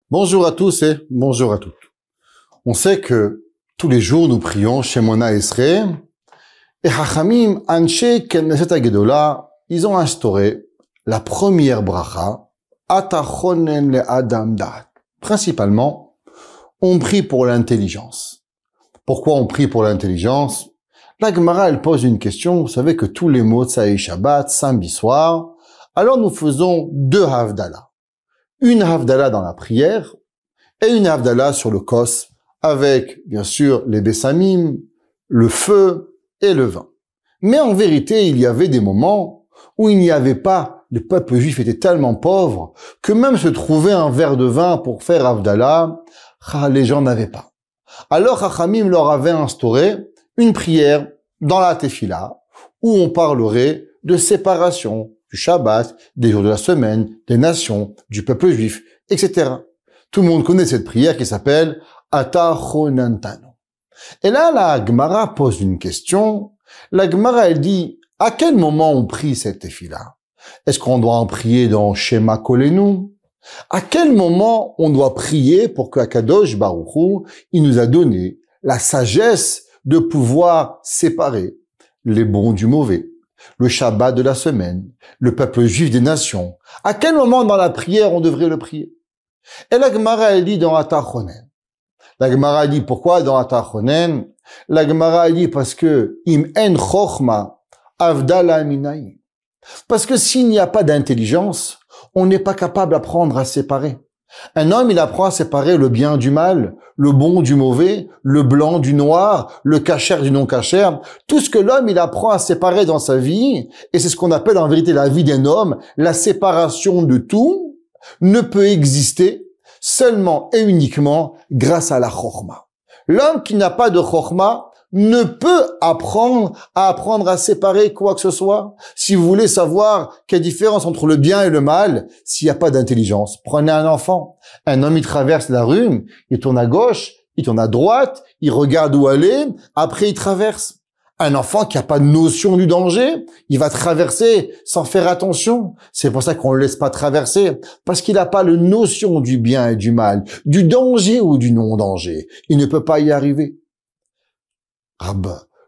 Bonjour à tous et bonjour à toutes. On sait que tous les jours nous prions chez Mona Esrei et Chachamim Anshe Knesset HaGedolah, ils ont instauré la première bracha Atachonen le Adam Da'at. Principalement, on prie pour l'intelligence. Pourquoi on prie pour l'intelligence? La Gemara, elle pose une question. Vous savez que tous les mots Tsaï Shabbat, samedi soir, alors nous faisons deux Havdalah. Une Havdalah dans la prière et une Havdalah sur le Kos avec, bien sûr, les Bessamim, le feu et le vin. Mais en vérité, il y avait des moments où il n'y avait pas, le peuple juif était tellement pauvre que même se trouver un verre de vin pour faire Havdalah, les gens n'avaient pas. Alors Chachamim leur avait instauré une prière dans la Tefila où on parlerait de séparation du Shabbat, des jours de la semaine, des nations, du peuple juif, etc. Tout le monde connaît cette prière qui s'appelle Ata Chonantano. Et là, la Gemara pose une question. La Gemara, elle dit, à quel moment on prie cette tefila? Est-ce qu'on doit en prier dans Shema Kolenu? À quel moment on doit prier pour que Akadosh Baruch Hu, il nous a donné la sagesse de pouvoir séparer les bons du mauvais, le Shabbat de la semaine, le peuple juif des nations? À quel moment dans la prière on devrait le prier? Et la Gemara, elle dit dans Atachonen. La Gemara dit pourquoi dans Atachonen? La Gemara dit parce que im en chokhma avdala minaï. Parce que s'il n'y a pas d'intelligence, on n'est pas capable d'apprendre à séparer. Un homme, il apprend à séparer le bien du mal, le bon du mauvais, le blanc du noir, le kasher du non-kasher. Tout ce que l'homme, il apprend à séparer dans sa vie, et c'est ce qu'on appelle en vérité la vie d'un homme, la séparation de tout, ne peut exister seulement et uniquement grâce à la chokhma. L'homme qui n'a pas de chokhma ne peut apprendre à séparer quoi que ce soit. Si vous voulez savoir quelle différence entre le bien et le mal, s'il n'y a pas d'intelligence, prenez un enfant. Un homme, il traverse la rue, il tourne à gauche, il tourne à droite, il regarde où aller, après il traverse. Un enfant qui n'a pas de notion du danger, il va traverser sans faire attention. C'est pour ça qu'on ne le laisse pas traverser, parce qu'il n'a pas la notion du bien et du mal, du danger ou du non-danger. Il ne peut pas y arriver.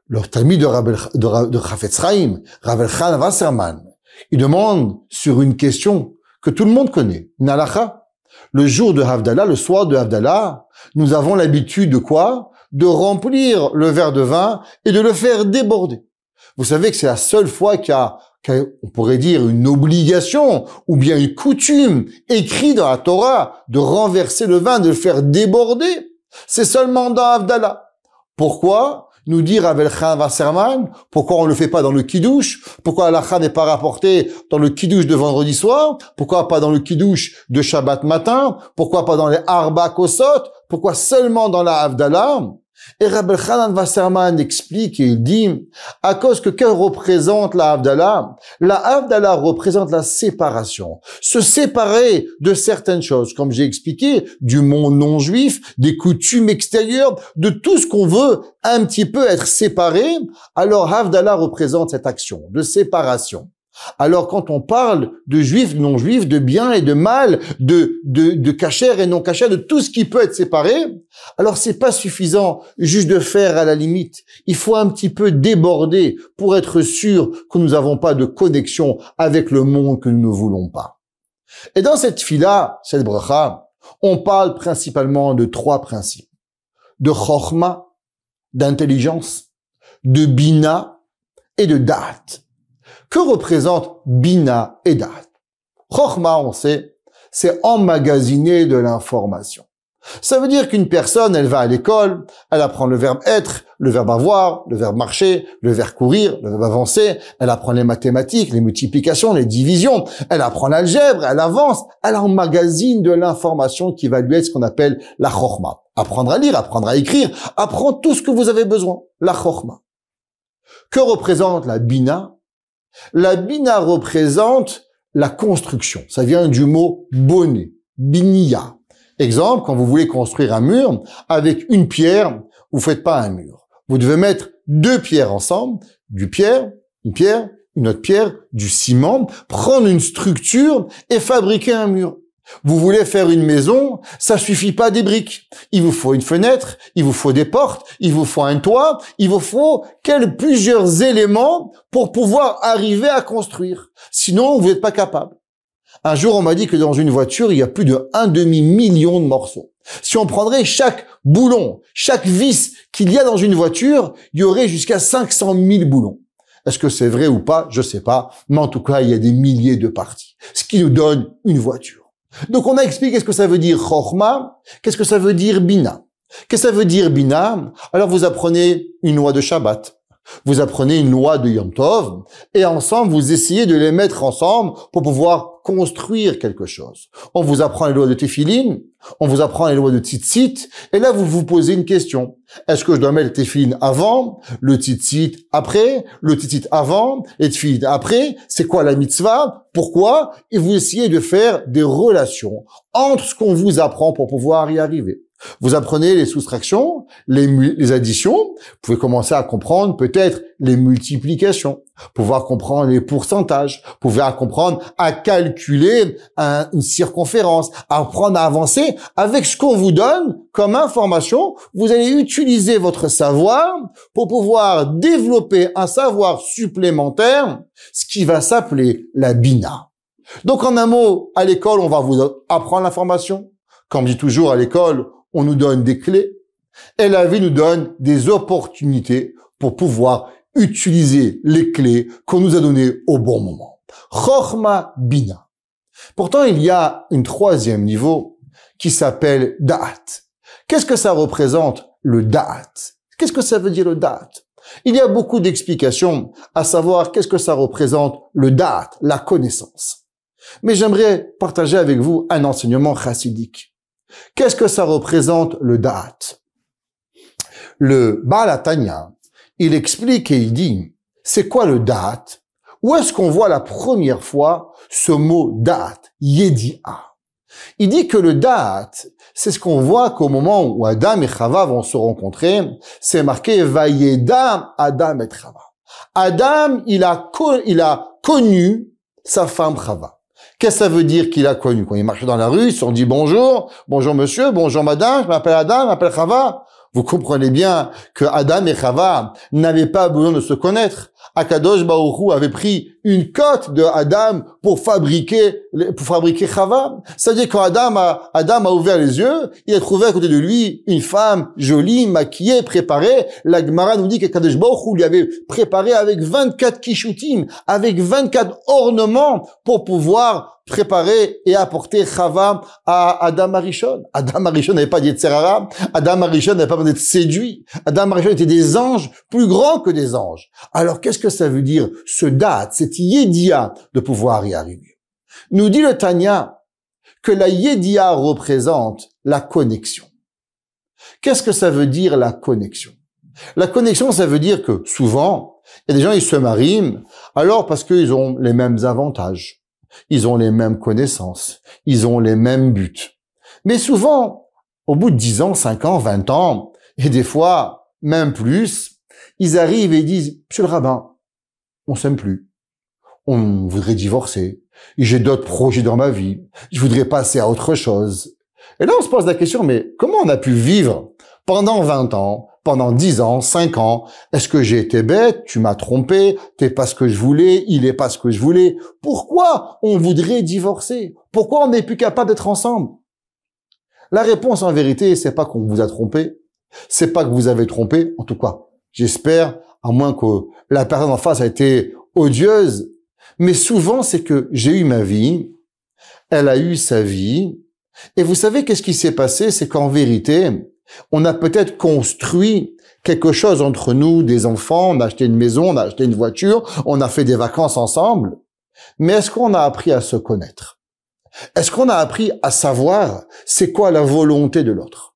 Le Talmud de Chafetz Chaim, Rav Elchanan Wasserman, il demande sur une question que tout le monde connaît, une halakha. Le jour de Havdalah, le soir de Havdalah, nous avons l'habitude de quoi? De remplir le verre de vin et de le faire déborder. Vous savez que c'est la seule fois qu'il y a, on pourrait dire, une obligation ou bien une coutume écrite dans la Torah de renverser le vin, de le faire déborder. C'est seulement dans Havdalah. Pourquoi? Nous dire Rav Elchanan Wasserman, pourquoi on ne le fait pas dans le kiddush? Pourquoi la halakha n'est pas rapportée dans le kiddush de vendredi soir? Pourquoi pas dans le kiddush de Shabbat matin? Pourquoi pas dans les Arba Kosot? Pourquoi seulement dans la Havdalah? Et Rav Elchanan Wasserman explique et il dit, à cause que qu'elle représente la Havdalah? La Havdalah représente la séparation. Se séparer de certaines choses, comme j'ai expliqué, du monde non juif, des coutumes extérieures, de tout ce qu'on veut un petit peu être séparé. Alors Havdalah représente cette action de séparation. Alors quand on parle de juifs, non juifs, de bien et de mal, de kasher et non kasher, de tout ce qui peut être séparé, alors c'est pas suffisant juste de faire à la limite. Il faut un petit peu déborder pour être sûr que nous n'avons pas de connexion avec le monde que nous ne voulons pas. Et dans cette fila, cette bracha, on parle principalement de trois principes. De chokhma, d'intelligence, de bina et de da'at. Que représentent Bina et Da'at? Chokhma, on sait, c'est emmagasiner de l'information. Ça veut dire qu'une personne, elle va à l'école, elle apprend le verbe être, le verbe avoir, le verbe marcher, le verbe courir, le verbe avancer, elle apprend les mathématiques, les multiplications, les divisions, elle apprend l'algèbre, elle avance, elle emmagasine de l'information qui va lui être ce qu'on appelle la chokhma. Apprendre à lire, apprendre à écrire, apprendre tout ce que vous avez besoin, la chokhma. Que représente la Bina? La bina représente la construction. Ça vient du mot bonnet, binia. Exemple, quand vous voulez construire un mur, avec une pierre, vous faites pas un mur. Vous devez mettre deux pierres ensemble, une pierre, une autre pierre, du ciment, prendre une structure et fabriquer un mur. Vous voulez faire une maison, ça suffit pas des briques. Il vous faut une fenêtre, il vous faut des portes, il vous faut un toit, il vous faut plusieurs éléments pour pouvoir arriver à construire. Sinon, vous n'êtes pas capable. Un jour, on m'a dit que dans une voiture, il y a plus de 1,5 million de morceaux. Si on prendrait chaque boulon, chaque vis qu'il y a dans une voiture, il y aurait jusqu'à 500 000 boulons. Est-ce que c'est vrai ou pas? Je sais pas. Mais en tout cas, il y a des milliers de parties. Ce qui nous donne une voiture. Donc, on a expliqué ce que ça veut dire Chokhma, qu'est-ce que ça veut dire Bina. Qu'est-ce que ça veut dire Bina? Alors, vous apprenez une loi de Shabbat. Vous apprenez une loi de Yom Tov. Et ensemble, vous essayez de les mettre ensemble pour pouvoir construire quelque chose. On vous apprend les lois de Tefillin. On vous apprend les lois de Tzitzit. Et là, vous vous posez une question. Est-ce que je dois mettre le Tefillin avant, le Tzitzit après, le Tzitzit avant, et Tefillin après? C'est quoi la mitzvah? Pourquoi? Et vous essayez de faire des relations entre ce qu'on vous apprend pour pouvoir y arriver. Vous apprenez les soustractions, les additions. Vous pouvez commencer à comprendre peut-être les multiplications, pouvoir comprendre les pourcentages, pouvoir comprendre à calculer une circonférence, apprendre à avancer avec ce qu'on vous donne comme information. Vous allez utiliser votre savoir pour pouvoir développer un savoir supplémentaire, ce qui va s'appeler la bina. Donc en un mot, à l'école, on va vous apprendre l'information. Comme je dis toujours à l'école, on nous donne des clés et la vie nous donne des opportunités pour pouvoir utiliser les clés qu'on nous a données au bon moment. Chokhma Bina. Pourtant, il y a un troisième niveau qui s'appelle Da'at. Qu'est-ce que ça représente, le Da'at? Qu'est-ce que ça veut dire le Da'at? Il y a beaucoup d'explications à savoir qu'est-ce que ça représente le Da'at, la connaissance. Mais j'aimerais partager avec vous un enseignement chassidique. Qu'est-ce que ça représente le Da'at? Le Baal HaTanya, il explique et il dit, c'est quoi le Da'at? Où est-ce qu'on voit la première fois ce mot Da'at, Yedi'a? Il dit que le Da'at, c'est ce qu'on voit qu'au moment où Adam et Chava vont se rencontrer, c'est marqué Vayeda Adam et Chava. Adam, il a connu sa femme Chava. Qu'est-ce que ça veut dire qu'il a connu? Quand il marchait dans la rue, ils se sont dit bonjour, bonjour monsieur, bonjour madame, je m'appelle Adam, je m'appelle Chava. Vous comprenez bien que Adam et Chava n'avaient pas besoin de se connaître. Akadosh Baruch Hu avait pris une côte de Adam pour fabriquer Chava. C'est-à-dire quand Adam a ouvert les yeux, il a trouvé à côté de lui une femme jolie, maquillée, préparée. La Gemara nous dit qu'Akadosh Baruch Hu lui avait préparé avec 24 kishutim, avec 24 ornements pour pouvoir préparer et apporter Chava à Adam Arishon. Adam Arishon n'avait pas d'Yetzer Hara. Adam Arishon n'avait pas besoin d'être séduit. Adam Arishon était des anges, plus grands que des anges. Alors, qu'est-ce que ça veut dire, ce date, cette yédia de pouvoir y arriver? Nous dit le Tanya que la yédia représente la connexion. Qu'est-ce que ça veut dire, la connexion? La connexion, ça veut dire que souvent, il y a des gens, ils se marient, alors parce qu'ils ont les mêmes avantages. Ils ont les mêmes connaissances, ils ont les mêmes buts. Mais souvent, au bout de 10 ans, 5 ans, 20 ans, et des fois, même plus, ils arrivent et disent, Monsieur le rabbin, on s'aime plus. On voudrait divorcer. J'ai d'autres projets dans ma vie. Je voudrais passer à autre chose. Et là, on se pose la question, mais comment on a pu vivre pendant 20 ans, pendant 10 ans, 5 ans? Est-ce que j'ai été bête? Tu m'as trompé? T'es pas ce que je voulais? Il est pas ce que je voulais? Pourquoi on voudrait divorcer? Pourquoi on n'est plus capable d'être ensemble? La réponse, en vérité, c'est pas qu'on vous a trompé. C'est pas que vous avez trompé. En tout cas, j'espère, à moins que la personne en face a été odieuse. Mais souvent, c'est que j'ai eu ma vie. Elle a eu sa vie. Et vous savez qu'est-ce qui s'est passé? C'est qu'en vérité, on a peut-être construit quelque chose entre nous, des enfants, on a acheté une maison, on a acheté une voiture, on a fait des vacances ensemble. Mais est-ce qu'on a appris à se connaître? Est-ce qu'on a appris à savoir c'est quoi la volonté de l'autre?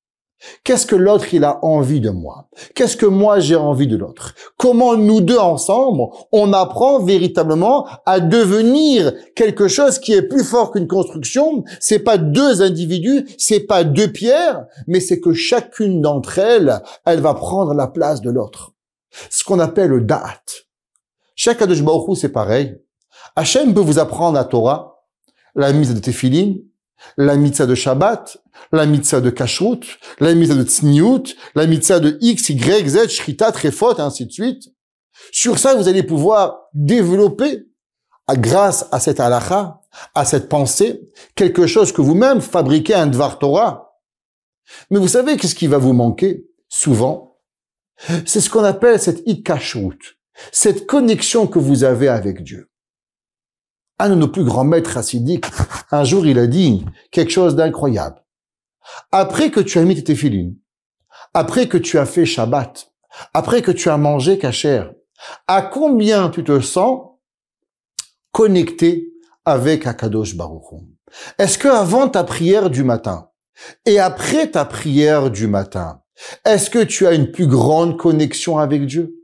Qu'est-ce que l'autre, il a envie de moi? Qu'est-ce que moi, j'ai envie de l'autre? Comment nous deux ensemble, on apprend véritablement à devenir quelque chose qui est plus fort qu'une construction? C'est pas deux individus, c'est pas deux pierres, mais c'est que chacune d'entre elles, elle va prendre la place de l'autre. Ce qu'on appelle le da'at. Chaque Kadosh Baruch Hu, c'est pareil. Hachem peut vous apprendre la Torah, la mise de Tefillin, la mitzvah de Shabbat, la mitzvah de Kashrut, la mitzvah de Tzniut, la mitzvah de X, Y, Z, Shrita, Trefot, et ainsi de suite. Sur ça, vous allez pouvoir développer, grâce à cette halakha, à cette pensée, quelque chose que vous-même fabriquez, un Dvar Torah. Mais vous savez qu'est-ce qui va vous manquer, souvent? C'est ce qu'on appelle cette Ikashrut, cette connexion que vous avez avec Dieu. Un de nos plus grands maîtres chassidiques, un jour, il a dit quelque chose d'incroyable. Après que tu as mis tes téphilines, après que tu as fait Shabbat, après que tu as mangé kasher, à combien tu te sens connecté avec Akadosh Baruch Hu? Est-ce que avant ta prière du matin et après ta prière du matin, est-ce que tu as une plus grande connexion avec Dieu?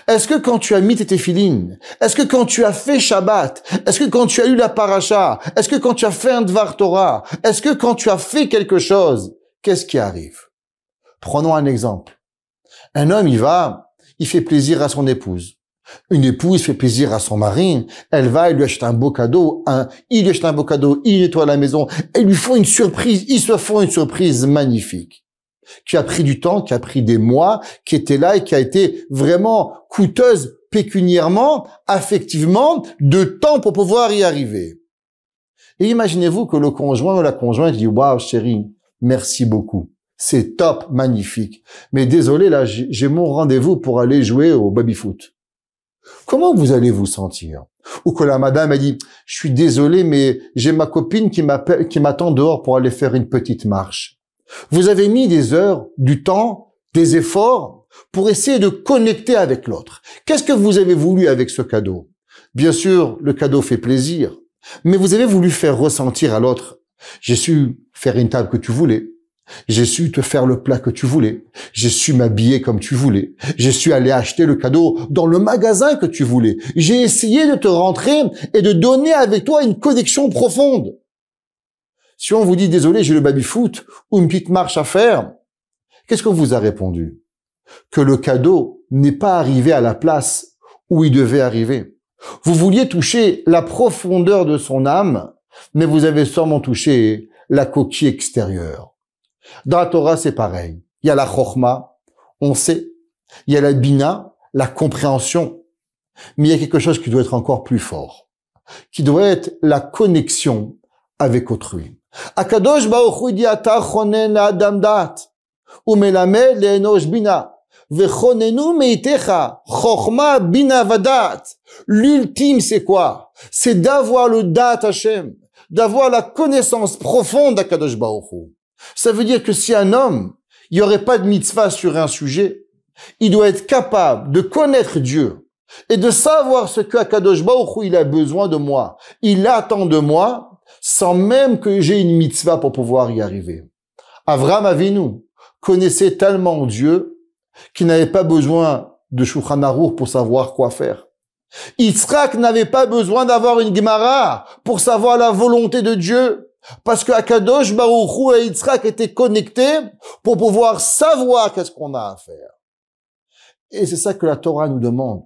Est-ce que quand tu as mis tes téphilines, est-ce que quand tu as fait Shabbat, est-ce que quand tu as lu la paracha, est-ce que quand tu as fait un Dvar Torah, est-ce que quand tu as fait quelque chose, qu'est-ce qui arrive? Prenons un exemple. Un homme, il fait plaisir à son épouse. Une épouse fait plaisir à son mari, elle lui achète un beau cadeau, il lui achète un beau cadeau, il nettoie la maison, ils lui font une surprise, ils se font une surprise magnifique, qui a pris du temps, qui a pris des mois, qui était là et qui a été vraiment coûteuse pécuniairement, affectivement, de temps pour pouvoir y arriver. Et imaginez-vous que le conjoint ou la conjointe dit « Waouh chérie, merci beaucoup. C'est top, magnifique. Mais désolé, là, j'ai mon rendez-vous pour aller jouer au baby-foot. » Comment vous allez vous sentir? Ou que la madame a dit « Je suis désolé, mais j'ai ma copine qui m'attend dehors pour aller faire une petite marche. » Vous avez mis des heures, du temps, des efforts pour essayer de connecter avec l'autre. Qu'est-ce que vous avez voulu avec ce cadeau? Bien sûr, le cadeau fait plaisir, mais vous avez voulu faire ressentir à l'autre « J'ai su faire une table que tu voulais. J'ai su te faire le plat que tu voulais. J'ai su m'habiller comme tu voulais. J'ai su aller acheter le cadeau dans le magasin que tu voulais. J'ai essayé de te rentrer et de donner avec toi une connexion profonde. » Si on vous dit « Désolé, j'ai le baby-foot ou une petite marche à faire », qu'est-ce qu'on vous a répondu? Que le cadeau n'est pas arrivé à la place où il devait arriver. Vous vouliez toucher la profondeur de son âme, mais vous avez sûrement touché la coquille extérieure. Dans la Torah, c'est pareil. Il y a la chokhma, on sait. Il y a la bina, la compréhension. Mais il y a quelque chose qui doit être encore plus fort, qui doit être la connexion avec autrui. Akadosh Baruch Hu dit ata chonen la'adam dat umelamed le'enosh bina vechonenu meitecha chokhma bina vadat. L'ultime, c'est quoi? C'est d'avoir le dat Hashem, d'avoir la connaissance profonde d'Akadosh Baruch Hu. Ça veut dire que si un homme, il n'y aurait pas de mitzvah sur un sujet, il doit être capable de connaître Dieu et de savoir ce que Akadosh Baruch Hu il a besoin de moi. Il attend de moi sans même que j'ai une mitzvah pour pouvoir y arriver. Avraham Avinu connaissait tellement Dieu qu'il n'avait pas besoin de Shulchan Aruch pour savoir quoi faire. Yitzhak n'avait pas besoin d'avoir une Gemara pour savoir la volonté de Dieu. Parce que Akadosh Baruch Hu et Yitzhak étaient connectés pour pouvoir savoir qu'est-ce qu'on a à faire. Et c'est ça que la Torah nous demande.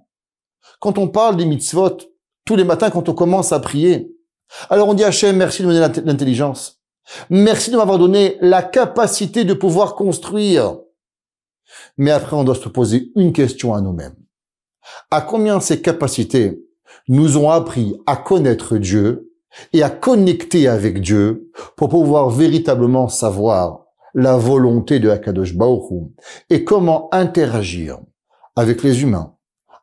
Quand on parle des mitzvot, tous les matins quand on commence à prier, alors on dit Hachem, merci de me donner l'intelligence. Merci de m'avoir donné la capacité de pouvoir construire. Mais après, on doit se poser une question à nous-mêmes. À combien ces capacités nous ont appris à connaître Dieu et à connecter avec Dieu pour pouvoir véritablement savoir la volonté de Akadosh Baruch Hu et comment interagir avec les humains,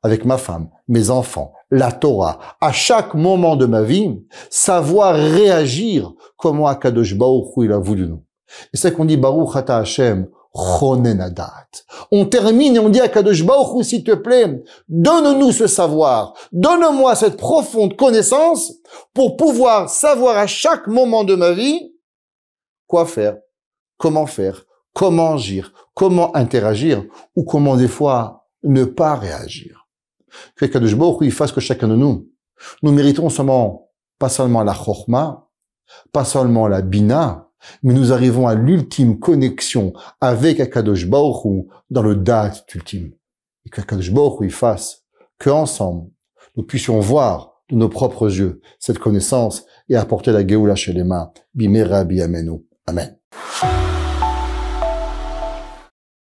avec ma femme, mes enfants, la Torah, à chaque moment de ma vie, savoir réagir comment Akadosh Baruch Hu il a voulu nous. Et c'est qu'on dit Baruch Ata Hashem Chonen Adat. On termine et on dit à Akadosh Baruch Hu, s'il te plaît, donne-nous ce savoir, donne-moi cette profonde connaissance pour pouvoir savoir à chaque moment de ma vie quoi faire, comment agir, comment interagir ou comment des fois ne pas réagir. Que Akadosh Baruch Hu il fasse que chacun de nous méritons pas seulement la chokhma, pas seulement la bina, mais nous arrivons à l'ultime connexion avec Akadosh Baruch Hu dans le date ultime. Et qu'Akadosh Baruch Hu il fasse qu'ensemble, nous puissions voir de nos propres yeux cette connaissance et apporter la Géoula chez les mains. Bimera Biamenu. Amen.